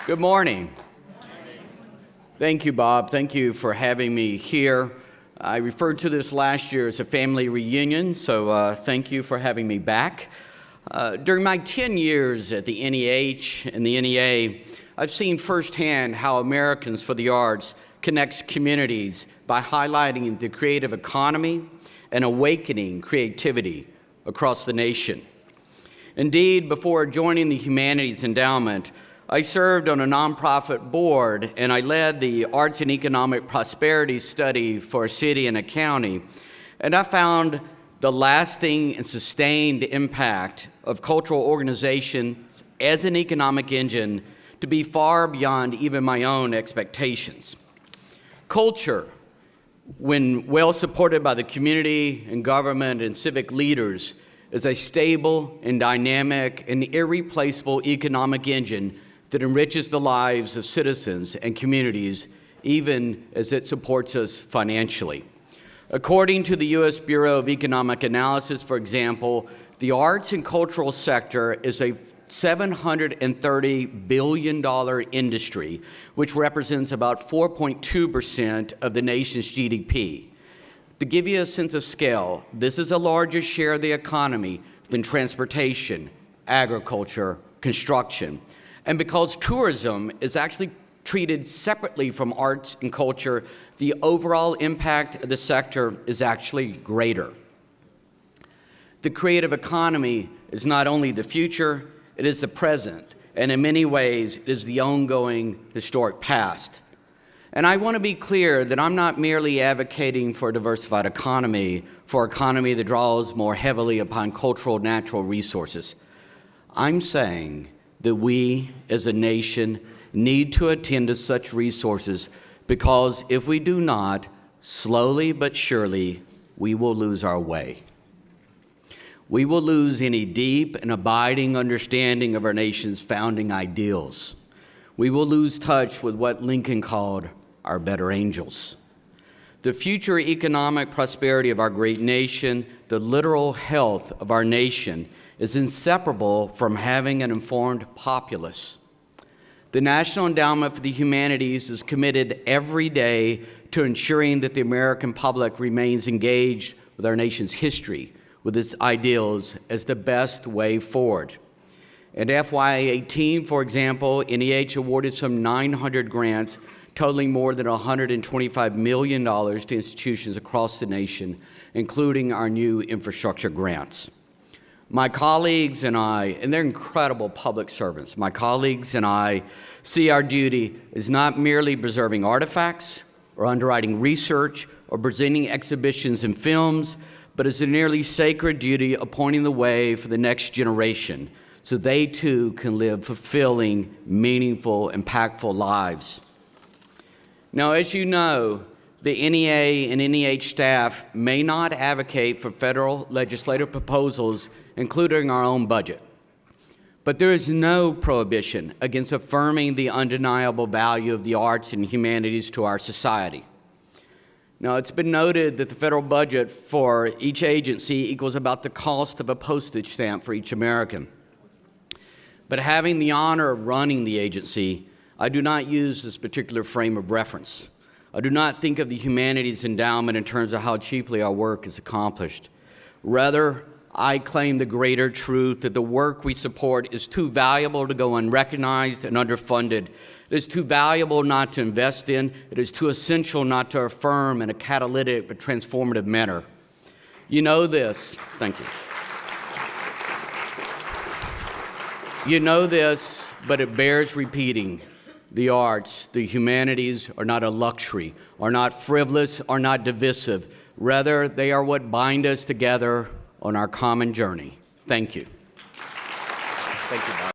Good morning. Thank you, Bob. Thank you for having me here. I referred to this last year as a family reunion, so thank you for having me back. During my 10 years at the NEH and the NEA, I've seen firsthand how Americans for the Arts connects communities by highlighting the creative economy and awakening creativity across the nation. Indeed, before joining the Humanities Endowment, I served on a nonprofit board and I led the Arts and Economic Prosperity study for a city and a county. And I found the lasting and sustained impact of cultural organizations as an economic engine to be far beyond even my own expectations. Culture, when well supported by the community and government and civic leaders, is a stable and dynamic and irreplaceable economic engine that enriches the lives of citizens and communities, even as it supports us financially. According to the U.S. Bureau of Economic Analysis, for example, the arts and cultural sector is a $730 billion industry, which represents about 4.2% of the nation's GDP. To give you a sense of scale, this is a larger share of the economy than transportation, agriculture, construction. And because tourism is actually treated separately from arts and culture, the overall impact of the sector is actually greater. The creative economy is not only the future, it is the present, and in many ways, it is the ongoing historic past. And I want to be clear that I'm not merely advocating for a diversified economy, for an economy that draws more heavily upon cultural natural resources. I'm saying that we, as a nation, need to attend to such resources because if we do not, slowly but surely, we will lose our way. We will lose any deep and abiding understanding of our nation's founding ideals. We will lose touch with what Lincoln called our better angels. The future economic prosperity of our great nation, the literal health of our nation, is inseparable from having an informed populace. The National Endowment for the Humanities is committed every day to ensuring that the American public remains engaged with our nation's history, with its ideals as the best way forward. In FY18, for example, NEH awarded some 900 grants totaling more than $125 million to institutions across the nation, including our new infrastructure grants. My colleagues and I, and they're incredible public servants, my colleagues and I see our duty as not merely preserving artifacts or underwriting research or presenting exhibitions and films, but as a nearly sacred duty of pointing the way for the next generation so they too can live fulfilling, meaningful, impactful lives. Now, as you know, the NEA and NEH staff may not advocate for federal legislative proposals, including our own budget. But there is no prohibition against affirming the undeniable value of the arts and humanities to our society. Now, it's been noted that the federal budget for each agency equals about the cost of a postage stamp for each American. But having the honor of running the agency, I do not use this particular frame of reference. I do not think of the Humanities Endowment in terms of how cheaply our work is accomplished. Rather, I claim the greater truth that the work we support is too valuable to go unrecognized and underfunded. It is too valuable not to invest in. It is too essential not to affirm in a catalytic but transformative manner. You know this. Thank you. You know this, but it bears repeating. The arts, the humanities are not a luxury, are not frivolous, are not divisive. Rather, they are what bind us together on our common journey. Thank you. Thank you, Bob.